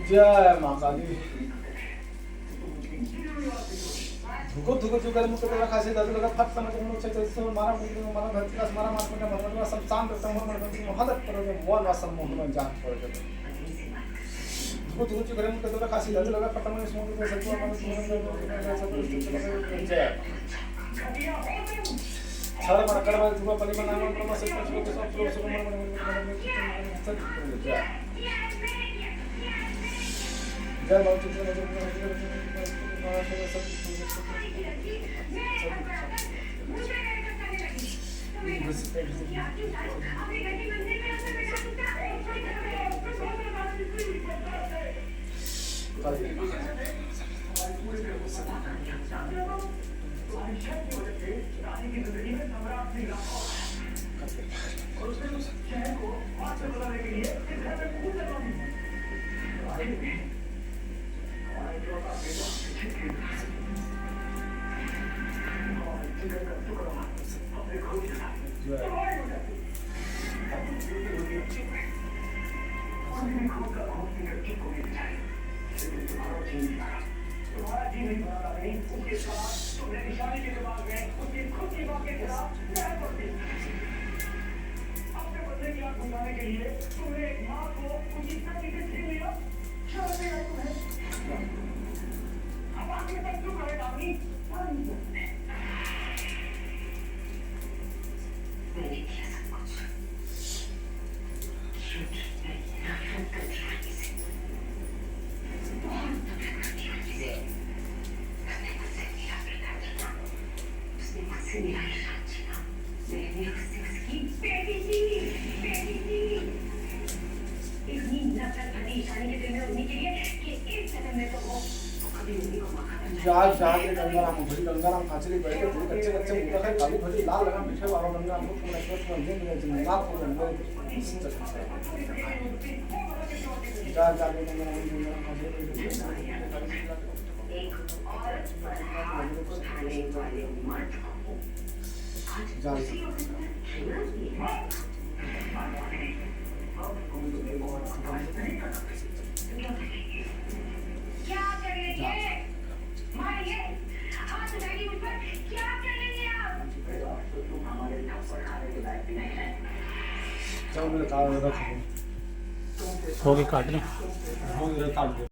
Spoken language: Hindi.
जय मां काली धुको धुको जो करे मुझको तो खासे दादू लगा फट समझ में मुझे तो मारा मुझे मारा धरती का मारा मार को मारा सब शांत रहता हूं मैं मदद करो जो मोहन वासम मोहन जान पड़ गए धुको धुको जो करे मुझको तो खासे दादू लगा फट समझ में मुझे सब जय छाड़ मार कर बाद धुको पली बनाना प्रमा से कुछ को सब फ्लो से जय जय मां गंगाराम खाचरी बैठ के कच्चे कच्चे मुद्दा खाए काली भजी लाल लगा मीठे वाला गंगाराम को पूरा स्वस्थ बन जाए मेरे नाक को जा जा के गंगाराम खाचरी जा क्या करेंगे मारिए हाथ उठाइए मुझ पर क्या करेंगे आप तुम हमारे थप्पड़ खाने के लायक नहीं है चलो मेरे कार में रखो हो गई काट लो हो गया काट दो